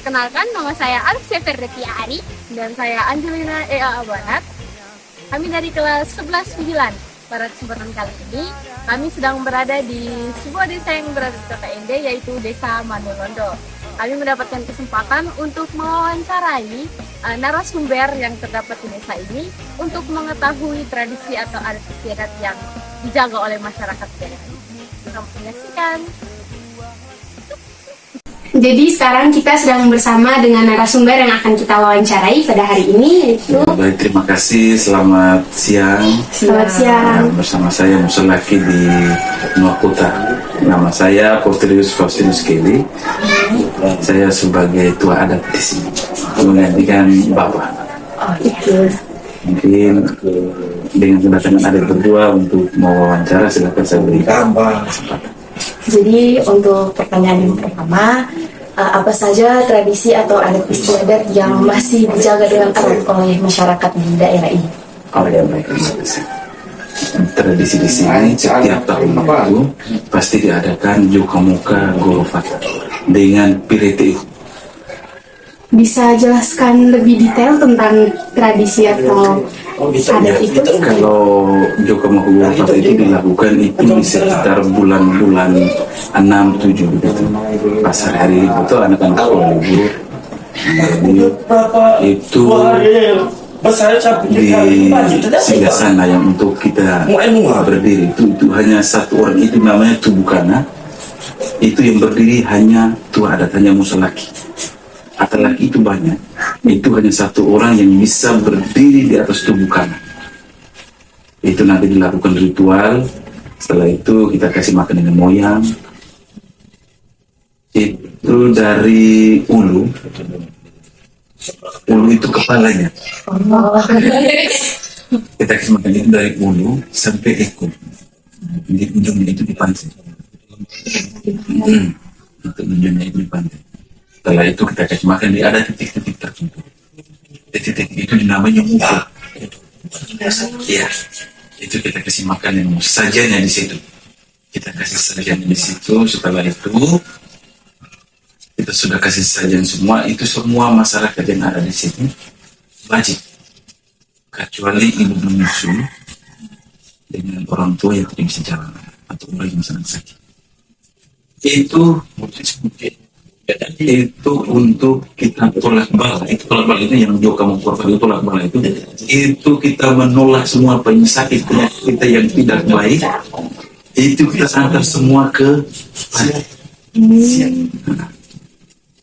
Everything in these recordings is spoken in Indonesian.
Perkenalkan, nama saya Alexia Ferretiari dan saya Angelina Ea Abanat. Kami dari kelas 11-9. Pada kesempatan kali ini, kami sedang berada di sebuah desa yang berada di Kota Ende, yaitu Desa Manolondo. Kami mendapatkan kesempatan untuk mewawancarai narasumber yang terdapat di desa ini untuk mengetahui tradisi atau adat istiadat yang dijaga oleh masyarakat desa. Selamat menyaksikan. Jadi sekarang kita sedang bersama dengan narasumber yang akan kita wawancarai pada hari ini, yaitu... Baik, terima kasih. Selamat siang. Selamat siang. Bersama saya Musolaki di Nuakota. Nama saya Portelius Faustinus Kelly. Saya sebagai tua adat di sini, menggantikan Bapak. Oh, itu. Mungkin dengan kedatangan adik berdua untuk mewawancara, silakan saya berikan kesempatan. Jadi untuk pertanyaan yang pertama, apa saja tradisi atau adat istiadat yang masih dijaga dengan erat oleh masyarakat di daerah ini? Oh ya, baik, terima kasih. Tradisi di sini setiap tahun itu pasti diadakan Jokamuka Gorofat dengan pirete. Bisa jelaskan lebih detail tentang tradisi atau adat itu? Kalau Jokamuka Gorofat itu dilakukan itu di sekitar bulan-bulan 6-7 begitu. Pas hari itu anak-anak sekolah libur. Jadi itu di singgah sana yang untuk kita berdiri itu hanya satu orang, itu namanya Tubukana. Itu yang berdiri hanya tua adat, hanya Musolaki. Atau laki itu banyak, itu hanya satu orang yang bisa berdiri di atas Tubukana. Itu nanti dilakukan ritual. Setelah itu kita kasih makan dengan moyang. Itu dari ulu itu kepalanya. Kita kasih makan itu dari ulu sampai ekor. Jadi ujungnya itu dipantai. Itu ujungnya itu dipantai. Setelah itu kita kasih makan, ada titik-titik tertentu. Titik itu namanya muka. Ya, itu kita kasih makan yang sajiannya di situ. Kita kasih sajian di situ. Setelah itu kita sudah kasih sajian semua. Itu semua masyarakat yang ada di situ wajib, kecuali ibu menyusu dengan orang tua yang tidak bisa jalan atau orang yang sedang sakit. Itu untuk kita tolak bala. Itu tolak bala itu yang Jokamuka itu tolak bala itu kita menolak semua penyakit kita yang tidak baik. Itu kita antar semua ke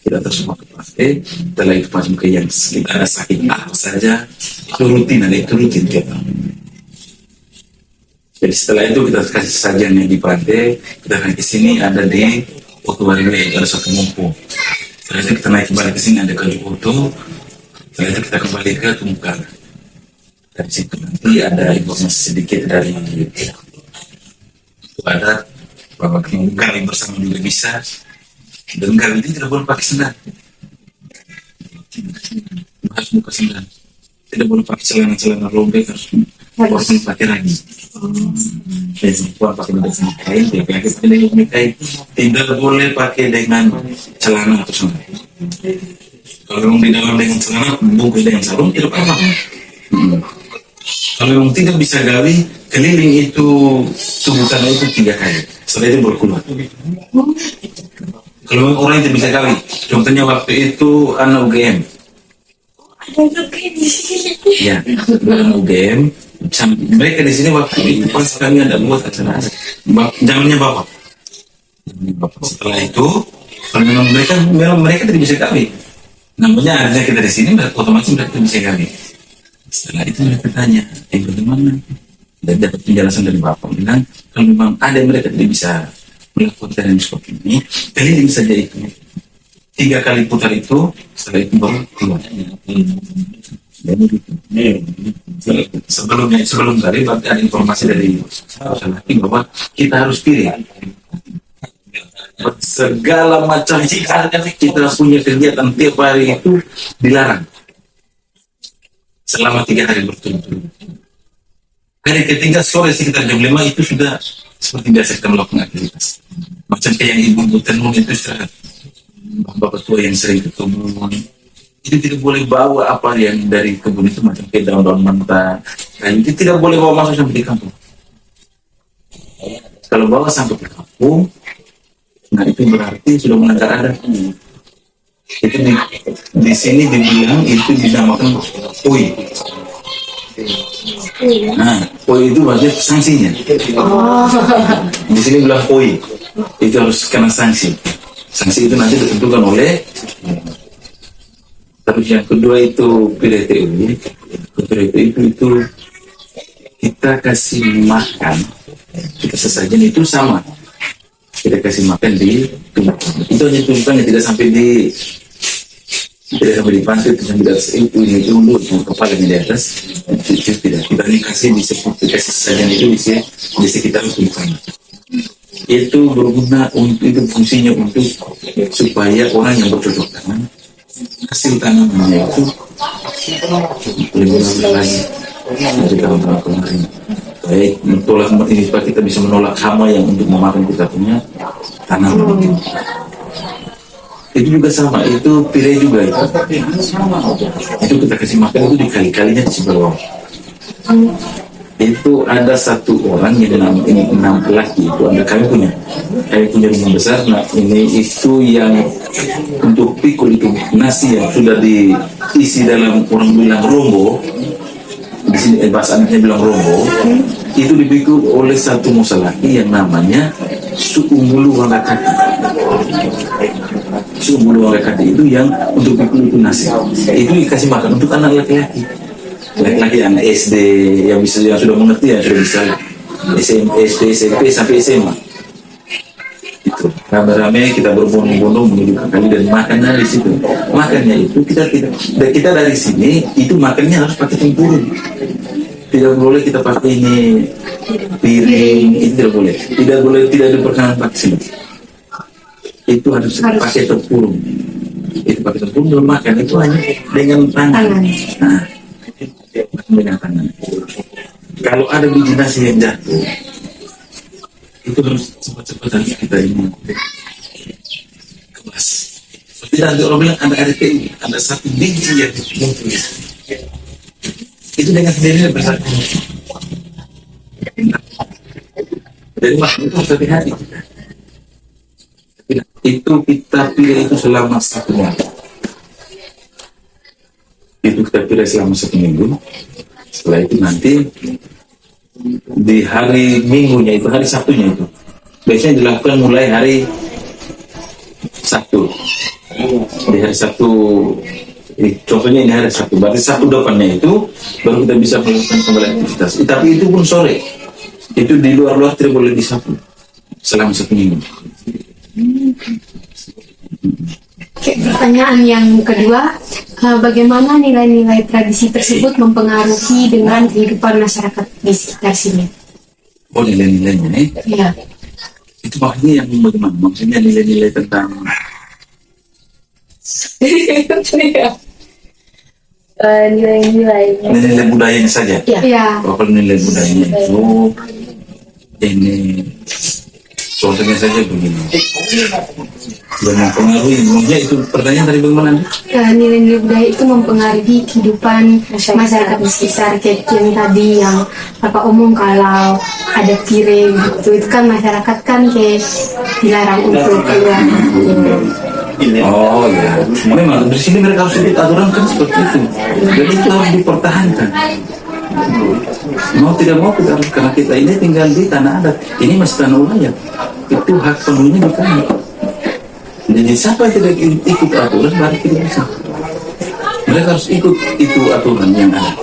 kita antar semua ke pasir. Setelah itu pas ke yang kita ada sakit apa saja, itu rutin, itu rutin kita. Jadi setelah itu kita kasih sajian yang di pantai, kita naik ke sini ada di Otuwarile, ada satu mumpung. Setelah itu kita naik kembali ke sini ada kayu utuh. Setelah itu kita kembali ke Tumukana. Dari situ nanti ada informasi sedikit dari adat bahwa gali bersama juga bisa. Dan gali itu tidak boleh pakai sendal. Harus buka sendal. Tidak boleh pakai celana-celana robek, harus pakai ragi. Perempuan pakai dengan kain, kain tidak boleh pakai dengan celana atau sandal. Kalau di dalam dengan celana, bukan dengan sarung, tidak apa-apa. Kalau yang tidak bisa gali, keliling itu tubuhkan itu 3 kali. Setelah itu berkeluar. Kalau orang yang tidak bisa gali, contohnya waktu itu anak UGM. Ya, anak UGM. Mereka di sini waktu itu pas kami ada buat acara zamannya bapak. Setelah itu kalau memang mereka tidak bisa kawin, namanya adanya kita di sini otomatis mereka tidak bisa kawin. Setelah itu mereka tanya, bagaimana? Dan dapat penjelasan dari bapak bilang kalau memang ada mereka tidak bisa melakukan yang seperti ini, keliling saja itu 3 kali putar itu, setelah itu baru keluar. Jadi gitu. Sebelum tadi berarti ada informasi dari bahwa kita harus pilih segala macam jika kita punya kegiatan tiap hari itu dilarang selama 3 hari berturut-turut. Hari ketiga sore sekitar jam 5 itu sudah seperti biasa kita melakukan aktivitas. Macam kayak yang ibu tenun itu istirahat. bapak tua yang sering ke kebun, itu tidak boleh bawa apa yang dari kebun itu macam kayak daun-daun mentah. Nah, itu tidak boleh bawa masuk sampai di kampung. Kalau bawa sampai ke kampung, nah itu berarti sudah melanggar adat. Itu di sini dibilang itu dinamakan poi. Nah, poi itu berarti sanksinya. Di sini bilang poi, itu harus kena sanksi. Sanksi itu nanti ditentukan oleh. Terus yang kedua itu PDTU. PDTU itu kita kasih makan, kita sesajen itu sama. Kita kasih makan di tumpukan. Itu hanya tumpukannya, tidak sampai di pantai, itu sampai di atas itu undur kepalanya di atas. Itu tidak. Kita hanya kasih di seputar, kasih sesajen itu di sekitar tumpukan. Itu berguna untuk, itu fungsinya untuk supaya orang yang bercocok tanam hasil tanamannya itu lebih bagus lagi dari tahun kemarin. Baik, menolak ini supaya kita bisa menolak hama yang untuk memakan kita punya tanaman. Itu juga sama, itu pire juga itu. Itu kita kasih makan itu dikali-kalinya di bawah. Itu ada satu orang yang ini 6 laki itu, ada kami punya rumah besar. Nah ini itu yang untuk pikul itu nasi yang sudah diisi dalam, orang bilang rombo di sini, bahasa anaknya bilang rombo, itu dipikul oleh satu musalaki yang namanya Suumbulu Wangakati. Suumbulu Wangakati itu yang untuk pikul itu nasi, itu dikasih makan untuk anak laki-laki. Laki-laki yang SD, yang sudah mengerti, yang sudah bisa SD, SMP sampai SMA. Itu rame-rame kita berbondong-bondong menuju ke kali dan makannya di situ. Makannya itu kita dari sini itu makannya harus pakai tempurung. Tidak boleh kita pakai ini piring, itu tidak boleh, tidak diperkenankan pakai sini. Itu harus pakai tempurung. Itu pakai tempurung belum makan, itu hanya dengan tangan. Nah, dengan tangan. Kalau ada biji nasi yang jatuh, itu harus cepat-cepat harus kita ini kemas. Seperti nanti orang bilang ada RTU, ada satu biji yang muncul. Itu dengan sendirinya bersatu. Jadi waktu itu harus hati-hati. Itu kita pilih itu selama 1 minggu. Itu kita pilih selama 1 minggu. Setelah itu nanti di hari minggunya itu, hari Sabtunya itu biasanya dilakukan mulai hari Sabtu. Di hari Sabtu, contohnya ini hari Sabtu, berarti Sabtu depannya itu baru kita bisa melakukan kembali aktivitas. Tapi itu pun sore. Itu di luar-luar tidak boleh di Sabtu selama 1 minggu. Oke, pertanyaan yang kedua, bagaimana nilai-nilai tradisi tersebut mempengaruhi dengan kehidupan masyarakat di sekitar sini? Oh, nilai-nilainya Ya. itu maksudnya yang bagaimana? Maksudnya nilai-nilai tentang nilai budayanya saja. Ya. Kalau nilai budayanya itu ini contohnya saja begini. Dan mempengaruhi, maksudnya itu pertanyaan dari bagaimana? Nilai-nilai budaya itu mempengaruhi kehidupan masyarakat di sekitar, kayak yang tadi yang Bapak omong, kalau ada piring gitu, itu kan masyarakat kan kayak dilarang untuk keluar. Oh ya, memang di sini mereka harus ikut aturan kan seperti itu. Dan itu harus dipertahankan. Mau tidak mau kita harus, karena kita ini tinggal di tanah adat. Ini masih tanah wilayah. Itu hak penuhnya di kami. Jadi siapa yang tidak ikut aturan berarti tidak bisa. Mereka harus ikut itu aturan yang ada.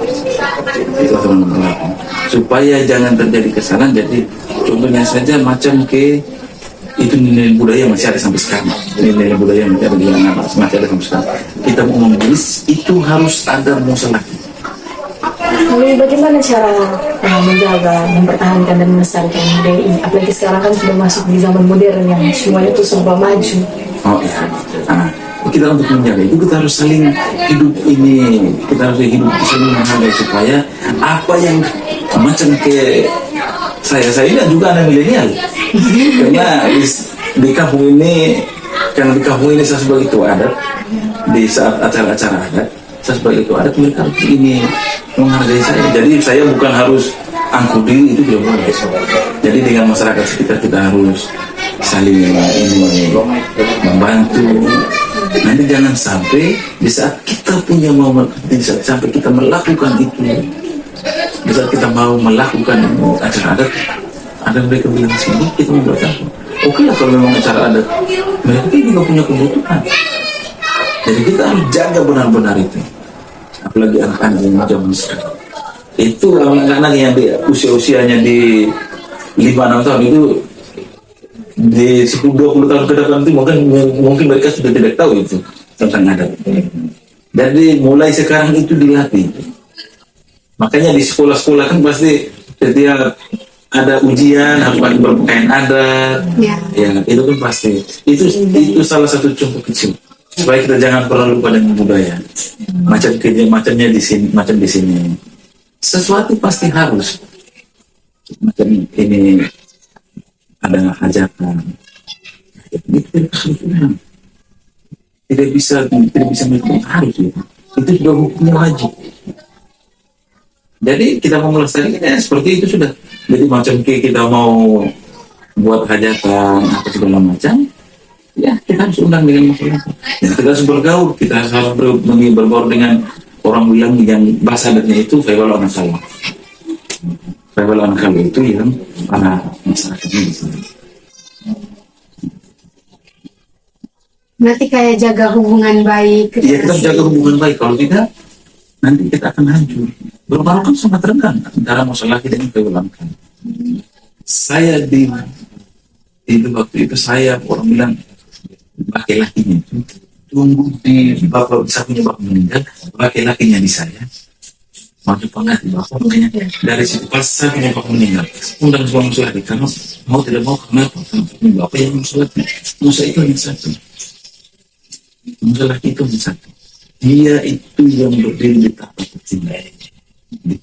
Itu aturan yang berlaku. Supaya jangan terjadi kesalahan. Jadi contohnya saja macam ke itu nilai budaya masih ada sampai sekarang. Nilai budaya masih ada di anak, masih ada sampai sekarang. Kita mau menulis itu harus ada musalah. Lalu bagaimana cara menjaga, mempertahankan dan melestarikan budaya ini? Apalagi sekarang kan sudah masuk di zaman modern yang semuanya itu serba maju. Oh iya. Nah, kita untuk menjaga itu kita harus saling hidup ini, kita harus hidup saling menghargai supaya apa yang macam ke saya ini juga anak milenial. Karena di kampung ini Bahkan di kampung ini saya sebagai ketua adat, di saat acara-acara adat, saya sebagai ketua adat mereka ini menghargai saya. Jadi saya bukan harus angkuh diri, itu tidak boleh. Jadi dengan masyarakat sekitar kita harus saling ini membantu. Nanti jangan sampai di saat kita punya momen, di saat sampai kita melakukan itu, di saat kita mau melakukan acara adat, ada mereka bilang sendiri kita membuat apa? Oke lah kalau memang acara adat, mereka juga punya kebutuhan. Jadi kita harus jaga benar-benar itu. Apalagi anak-anak yang zaman sekarang. Itu anak-anak yang di usia-usianya di 5-6 tahun itu, di 10-20 tahun ke depan itu mungkin mereka sudah tidak tahu itu tentang adat. Jadi mulai sekarang itu dilatih. Makanya di sekolah-sekolah kan pasti setiap ada ujian harus pakai berpakaian adat. Ya itu kan pasti. Itu salah satu contoh kecil supaya kita jangan pernah lupa dengan budaya. Macamnya di sini, macam di sini. Sesuatu pasti harus macam ini. Ada hajatan, tidak bisa melakukan harus itu sudah hukumnya wajib. Jadi kita mau melestarikannya seperti itu sudah. Jadi macam kita mau buat hajatan atau segala macam, ya kita harus undang dengan masyarakat. Ya, kita harus bergaul, kita harus bergaul dengan orang yang bahasa adatnya itu Faibal anak salah. Faibal anak kalau itu yang para masyarakatnya di sini. Berarti kayak jaga hubungan baik. Iya, kita jaga hubungan baik. Kalau tidak, nanti kita akan hancur. Berbaru kan sangat rendah antara masalah kita dengan Faibal anak. Saya di waktu itu saya orang bilang laki-lakinya itu tunggu di bapak punya bapak meninggal, laki-lakinya di saya. Maju pengganti bapak, makanya dari situ pas saya punya bapak meninggal, undang semua laki karena mau tidak mau kenapa? Karena bapak yang laki, Musa itu yang satu, Musa laki itu yang satu. Dia itu yang berdiri di tapak tertinggi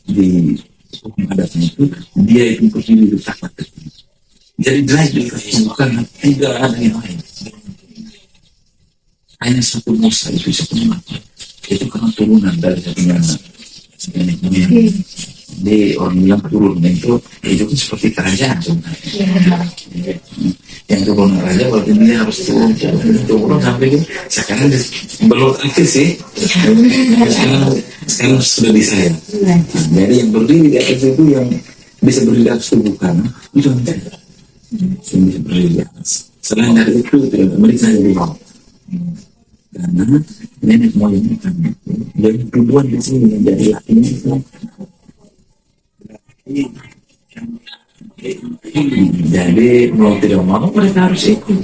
di hukum adatnya itu, dia itu berdiri di tapak tertinggi. Jadi drive itu bukan tidak ada yang lain. Hanya satu Musa itu satu mata. Itu karena turunan dari satunya. Di orang bilang turun itu kan seperti kerajaan sebenarnya. Yang turun raja berarti dia harus turun sampai sekarang belum akhir sih. Sekarang sudah di saya. Jadi yang berdiri di atas itu yang bisa berdiri di atas itu bukan itu yang bisa berdiri di atas. Selain dari itu tidak mereka di bawah. Karena nenek moyangnya kan dari duluan di sini menjadi lakinya itu. Jadi mau tidak mau mereka harus ikut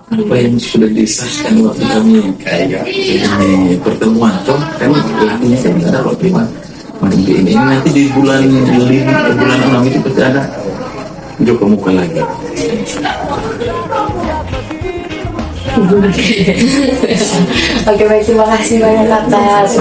apa yang sudah disahkan waktu kami ini pertemuan toh kan lakinya kan ada pertemuan ini nanti di bulan 6 itu pasti ada Joko Muka lagi. Oke, baik, terima kasih banyak atas